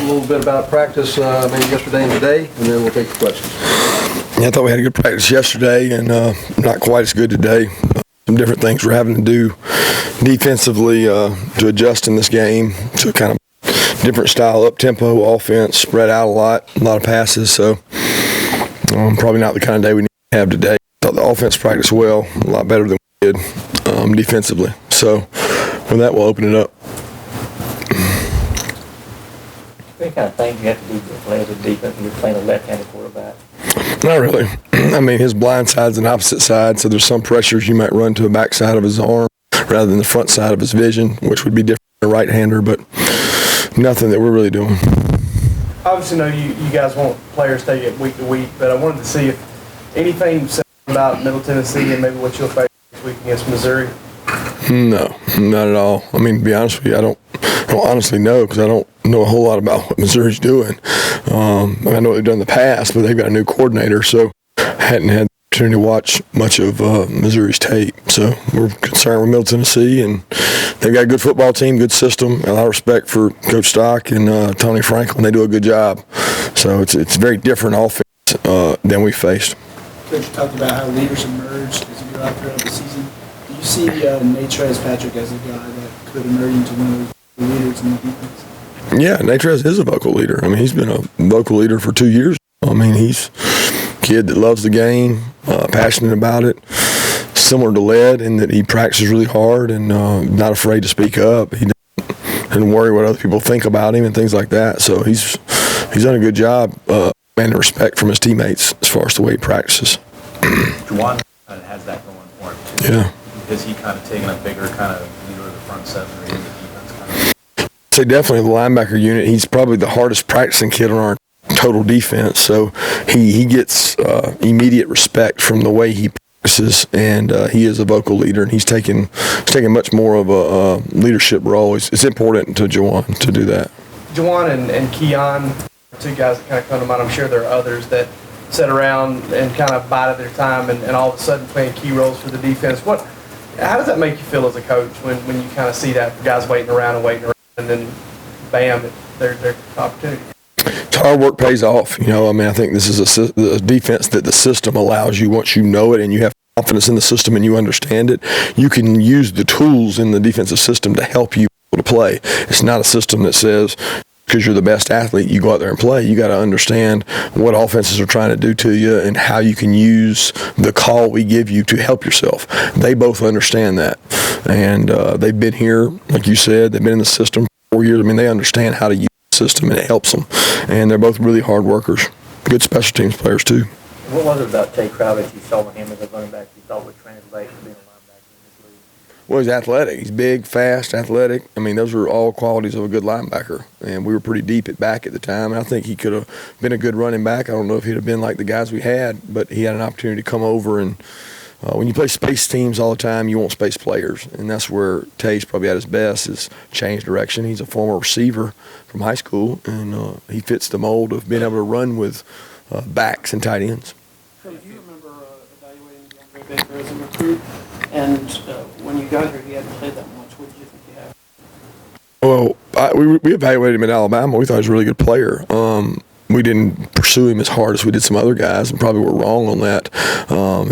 little bit about practice maybe yesterday and today, and then we'll take the questions. Yeah, I thought we had a good practice yesterday and not quite as good today. Some different things we're having to do defensively to adjust in this game to kind of different style, up-tempo offense, spread out a lot of passes. So probably not the kind of day we need to have today. I thought the offense practiced well, a lot better than we did defensively. So with that, we'll open it up. What kind of things you have to do to play as a defense when you're playing a left-handed quarterback? Not really. I mean, his blind side's an opposite side, so there's some pressures you might run to the back side of his arm rather than the front side of his vision, which would be different than a right-hander, but nothing that we're really doing. Obviously, you guys want players to take it week to week, but I wanted to see if anything said about Middle Tennessee and maybe what you'll face this week against Missouri. No, not at all. I mean, to be honest with you, I don't honestly know because I don't know a whole lot about what Missouri's doing. I know what they've done in the past, but they've got a new coordinator, so I hadn't had the opportunity to watch much of Missouri's tape. So we're concerned with Middle Tennessee, and they've got a good football team, good system, a lot of respect for Coach Stock and Tony Franklin. They do a good job. So it's very different offense than we faced. Coach, you talked about how leaders emerge as you go out throughout the season. Do you see Natrez Patrick as a guy that could emerge into one of the leaders in the defense? Yeah, Natrez is a vocal leader. I mean, he's been a vocal leader for 2 years. I mean, he's a kid that loves the game, passionate about it, similar to Led in that he practices really hard and not afraid to speak up. He doesn't worry what other people think about him and things like that. So he's done a good job and respect from his teammates as far as the way he practices. Juwan kind of has that going for him, too. Yeah. Is he kind of taking a bigger kind of leader of the front seven or in the defense kind of? Say definitely the linebacker unit. He's probably the hardest practicing kid on our total defense. So he gets immediate respect from the way he practices, and he is a vocal leader, and he's taking much more of a leadership role. It's important to Juwan to do that. Juwan and Keon, two guys that kind of come to mind. I'm sure there are others that sit around and kind of bided their time and all of a sudden playing key roles for the defense. How does that make you feel as a coach when you kind of see that guys waiting around and then bam, their opportunity? Hard work pays off. I mean, I think this is a defense that the system allows you. Once you know it and you have confidence in the system and you understand it, you can use the tools in the defensive system to help you to play. It's not a system that says because you're the best athlete, you go out there and play. You got to understand what offenses are trying to do to you and how you can use the call we give you to help yourself. They both understand that, and they've been here, like you said. They've been in the system for 4 years. I mean, they understand how to use the system, and it helps them. And they're both really hard workers, good special teams players too. What was it about Tay Crowder that you saw with him as a running back you thought would translate to being a linebacker in this league? Well, he's athletic. He's big, fast, athletic. I mean, those are all qualities of a good linebacker. And we were pretty deep at back at the time. And I think he could have been a good running back. I don't know if he'd have been like the guys we had, but he had an opportunity to come over. And when you play space teams all the time, you want space players. And that's where Tay's probably at his best is change direction. He's a former receiver from high school, and he fits the mold of being able to run with backs and tight ends. Do you remember evaluating DeAndre Baker as a recruit? And when you got here, he hadn't played that much. What did you think he had? Well, we evaluated him at Alabama. We thought he was a really good player. We didn't pursue him as hard as we did some other guys, and probably were wrong on that.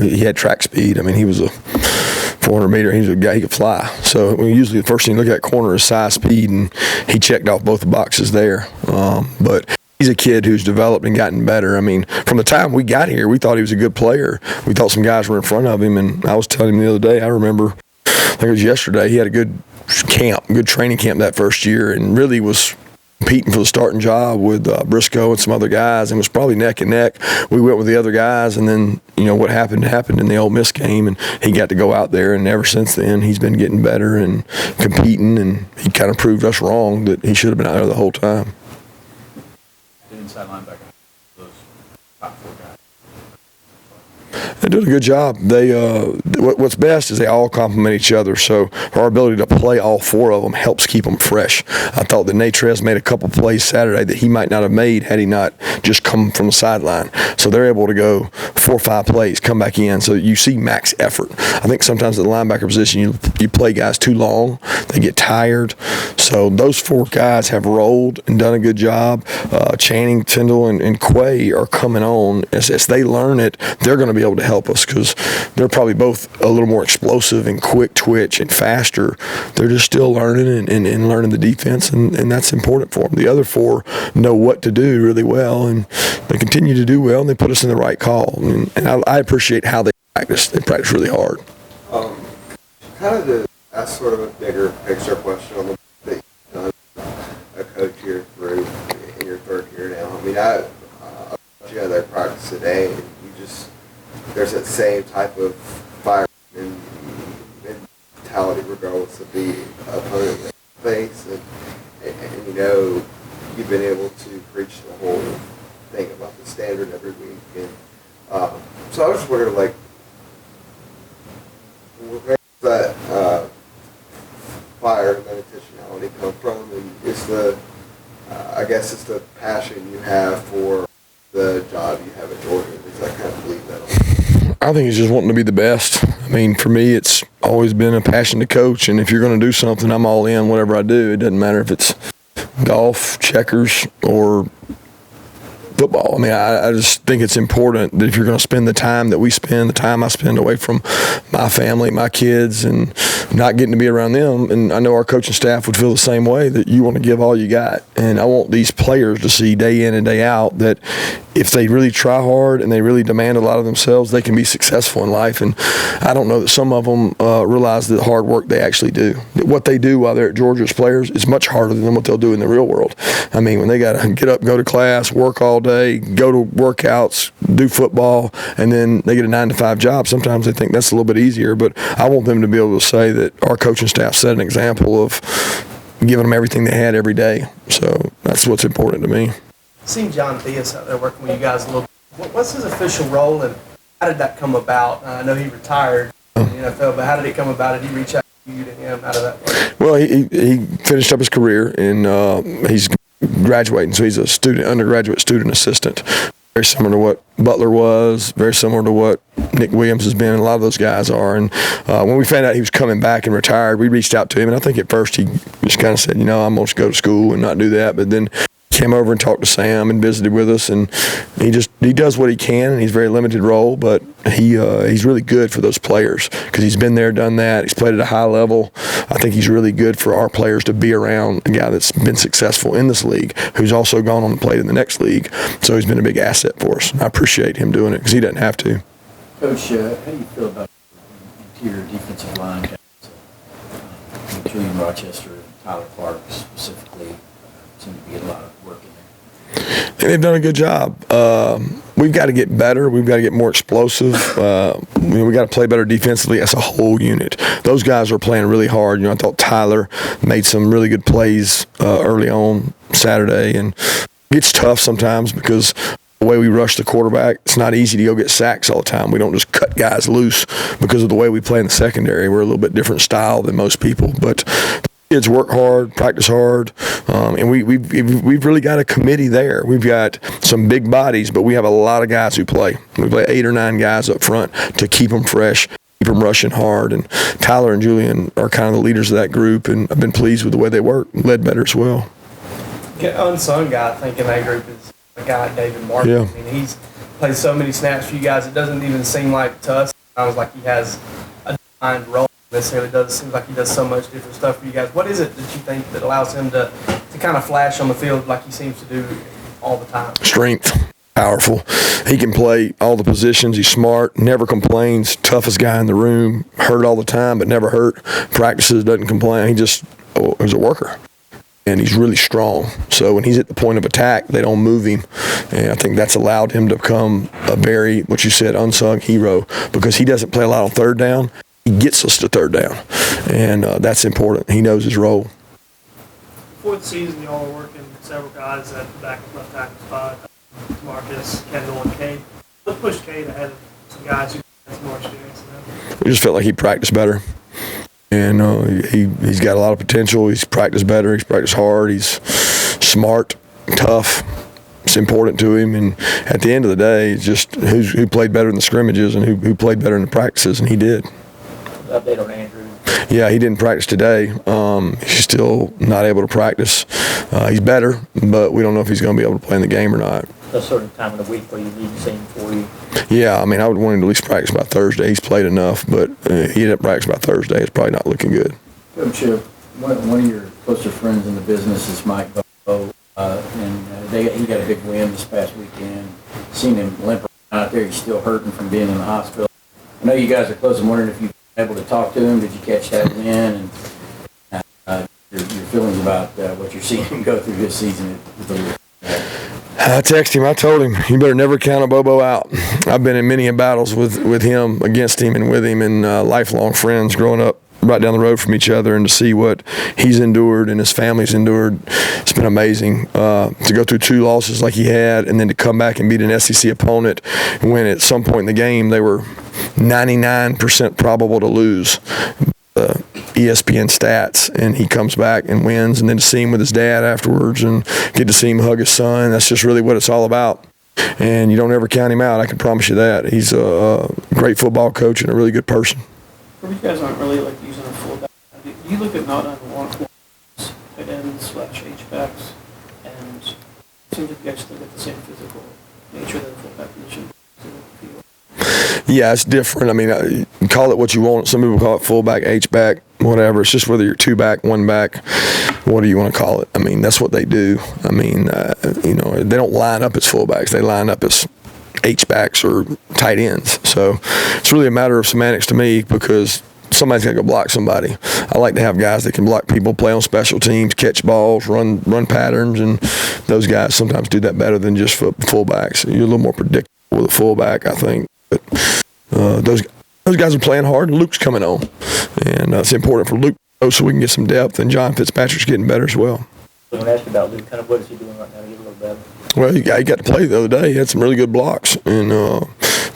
He had track speed. I mean, he was a 400-meter. He was a guy, he could fly. So usually the first thing you look at corner is size, speed, and he checked off both the boxes there. But he's a kid who's developed and gotten better. I mean, from the time we got here, we thought he was a good player. We thought some guys were in front of him, and I was telling him the other day, I remember, I think it was yesterday, he had a good training camp that first year, and really was competing for the starting job with Briscoe and some other guys, and was probably neck and neck. We went with the other guys, and then what happened in the Ole Miss game, and he got to go out there, and ever since then he's been getting better and competing, and he kind of proved us wrong that he should have been out there the whole time. The inside linebacker, those top four guys. They're doing a good job. They what's best is they all complement each other. So our ability to play all four of them helps keep them fresh. I thought that Natrez made a couple plays Saturday that he might not have made had he not just come from the sideline. So they're able to go 4 or 5 plays, come back in. So you see max effort. I think sometimes at the linebacker position you play guys too long, they get tired. So those 4 guys have rolled and done a good job. Channing, Tyndall, and Quay are coming on. As they learn it, they're going to be able to help us because they're probably both a little more explosive and quick twitch and faster. They're just still learning and learning the defense, and that's important for them. The other 4 know what to do really well, and they continue to do well, and they put us in the right call. And I appreciate how they practice. They practice really hard. Kind of to ask sort of a bigger picture question on the that you've done a coach here through in your 3rd year now. I mean, I you had that practice today, and there's that same type of fire and mentality regardless of the opponent that you face, and you know you've been able to preach the whole thing about the standard every week, and so I was just wondering, like, where does that fire and intentionality come from, and is I guess it's the passion you have for the job you have at Georgia. Does that kind of believe that? I think it's just wanting to be the best. I mean, for me, it's always been a passion to coach, and if you're going to do something, I'm all in. Whatever I do, it doesn't matter if it's golf, checkers, or football. I mean, I just think it's important that if you're going to spend the time that we spend, the time I spend away from my family, my kids, and not getting to be around them, and I know our coaching staff would feel the same way, that you want to give all you got. And I want these players to see day in and day out that if they really try hard and they really demand a lot of themselves, they can be successful in life. And I don't know that some of them realize the hard work they actually do. What they do while they're at Georgia as players is much harder than what they'll do in the real world. I mean, when they got to get up, go to class, work all day, go to workouts, do football, and then they get a 9-to-5 job, sometimes they think that's a little bit easier. But I want them to be able to say that our coaching staff set an example of giving them everything they had every day. So that's what's important to me. Seen John Theus out there working with you guys a little bit. What's his official role, and how did that come about? I know he retired in the NFL, but how did it come about? Did he reach out to you, to him? How did that work? Well, he finished up his career, and he's graduating, so he's a undergraduate student assistant. Very similar to what Butler was, very similar to what Nick Williams has been, and a lot of those guys are. And when we found out he was coming back and retired, we reached out to him, and I think at first he just kind of said, I'm going to go to school and not do that. But then came over and talked to Sam and visited with us, and he does what he can, and he's a very limited role, but he's really good for those players because he's been there, done that. He's played at a high level. I think he's really good for our players to be around a guy that's been successful in this league, who's also gone on and played in the next league. So he's been a big asset for us. I appreciate him doing it because he doesn't have to. Coach, how do you feel about interior defensive line guys? Julian Rochester and Tyler Clark specifically seem to get a lot of work in there. And they've done a good job. We've got to get better. We've got to get more explosive. We've got to play better defensively as a whole unit. Those guys are playing really hard. I thought Tyler made some really good plays early on Saturday, and it's tough sometimes because the way we rush the quarterback, it's not easy to go get sacks all the time. We don't just cut guys loose because of the way we play in the secondary. We're a little bit different style than most people, but kids work hard, practice hard, and we've really got a committee there. We've got some big bodies, but we have a lot of guys who play. We play 8 or 9 guys up front to keep them fresh, keep them rushing hard. And Tyler and Julian are kind of the leaders of that group, and I've been pleased with the way they work. Led better as well. Unsung guy, I think, in that group is a guy, David Martin. Yeah. I mean, he's played so many snaps for you guys. It doesn't even seem like to us sometimes like he has a defined role. Necessarily does. It seems like he does so much different stuff for you guys. What is it that you think that allows him to kind of flash on the field like he seems to do all the time? Strength. Powerful. He can play all the positions. He's smart, never complains, toughest guy in the room, hurt all the time but never hurt, practices, doesn't complain. He just is a worker. And he's really strong. So when he's at the point of attack, they don't move him. And I think that's allowed him to become a very, what you said, unsung hero because he doesn't play a lot on third down. He gets us to third down, and that's important. He knows his role. Before the season, y'all were working several guys at the back left tackle spot, Marcus, Kendall, and Cade. What pushed Cade ahead of some guys who more experience than him? We just felt like he practiced better. And he's got a lot of potential. He's practiced better. He's practiced hard. He's smart, tough. It's important to him. And at the end of the day, it's just who played better in the scrimmages and who played better in the practices, and he did. Update on Andrew. Yeah, he didn't practice today. He's still not able to practice. He's better, but we don't know if he's going to be able to play in the game or not. A certain time of the week where you need to see him for you. Yeah, I mean, I would want him to at least practice by Thursday. He's played enough, but he didn't practice by Thursday. It's probably not looking good. Coach, one of your closer friends in the business is Mike Bowe, and he got a big win this past weekend. Seen him limp out there. He's still hurting from being in the hospital. I know you guys are close. I'm wondering if you've been able to talk to him. Did you catch that win? And your feelings about what you're seeing him go through this season with the league. I texted him. I told him, you better never count a Bobo out. I've been in many battles with him, against him, and with him, and lifelong friends growing up right down the road from each other, and to see what he's endured and his family's endured, it's been amazing. To go through 2 losses like he had, and then to come back and beat an SEC opponent when at some point in the game they were 99% probable to lose. ESPN stats, and he comes back and wins, and then to see him with his dad afterwards and get to see him hug his son, that's just really what it's all about. And you don't ever count him out, I can promise you that. He's a great football coach and a really good person. You guys aren't really like using a fullback. You look at not on tight ends / H-backs, and it seems like you guys still get the same physical nature that a fullback position. Yeah, it's different. I mean, call it what you want. Some people call it fullback, H-back, whatever. It's just whether you're 2-back, 1-back, what do you want to call it? I mean, that's what they do. I mean, they don't line up as fullbacks. They line up as H-backs or tight ends. So it's really a matter of semantics to me, because somebody's got to go block somebody. I like to have guys that can block people, play on special teams, catch balls, run patterns, and those guys sometimes do that better than just fullbacks. You're a little more predictable with a fullback, I think. But those guys are playing hard, and Luke's coming on. And it's important for Luke so we can get some depth, and John Fitzpatrick's getting better as well. I was going to ask you about Luke. Kind of what is he doing right now to get a little better? Well, he got to play the other day. He had some really good blocks and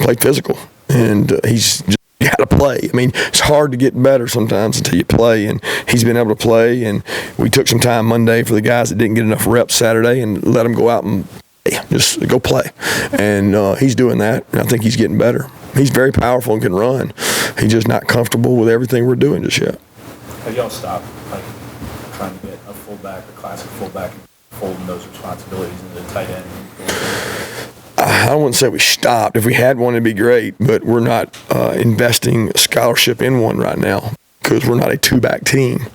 played physical. And he's just got to play. I mean, it's hard to get better sometimes until you play, and he's been able to play. And we took some time Monday for the guys that didn't get enough reps Saturday and let them go out and just go play. And he's doing that, and I think he's getting better. He's very powerful and can run. He's just not comfortable with everything we're doing just yet. Have y'all stopped trying to get a fullback, a classic fullback, and folding those responsibilities into the tight end? I wouldn't say we stopped. If we had one, it'd be great, but we're not investing scholarship in one right now because we're not a 2-back team.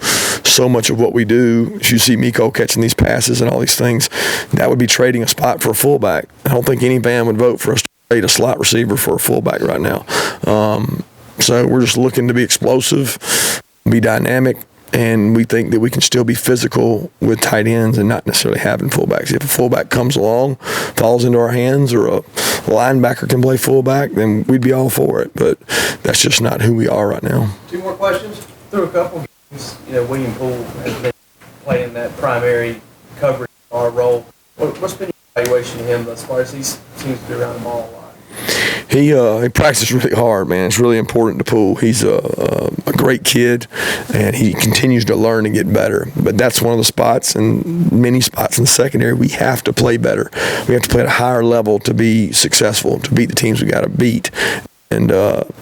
So much of what we do, as you see Miko catching these passes and all these things, that would be trading a spot for a fullback. I don't think any fan would vote for us to trade a slot receiver for a fullback right now. So we're just looking to be explosive, be dynamic, and we think that we can still be physical with tight ends and not necessarily having fullbacks. If a fullback comes along, falls into our hands, or a linebacker can play fullback, then we'd be all for it. But that's just not who we are right now. 2 more questions. Through a couple games, William Poole has been playing that primary coverage role. What's been your evaluation of him thus far? As he seems to be around the ball a lot. He practices really hard, man. It's really important to Poole. He's a great kid, and he continues to learn and get better. But that's one of the spots, and many spots in the secondary, we have to play better. We have to play at a higher level to be successful, to beat the teams we got to beat. And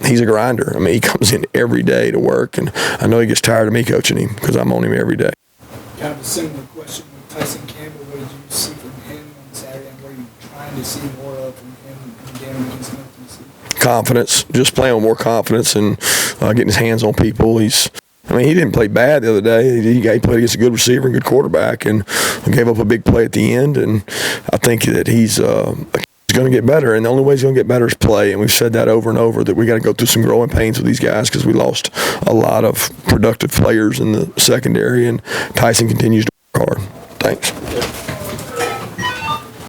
he's a grinder. I mean, he comes in every day to work, and I know he gets tired of me coaching him because I'm on him every day. Kind of a similar question with Tyson Campbell. What did you see from him on Saturday, and what are you trying to see more of from him in the game against Memphis? Confidence, just playing with more confidence and getting his hands on people. He didn't play bad the other day. He played against a good receiver and good quarterback, and gave up a big play at the end. And I think that he's going to get better, and the only way he's going to get better is play. And we've said that over and over, that we got to go through some growing pains with these guys because we lost a lot of productive players in the secondary, and Tyson continues to work hard. Thanks.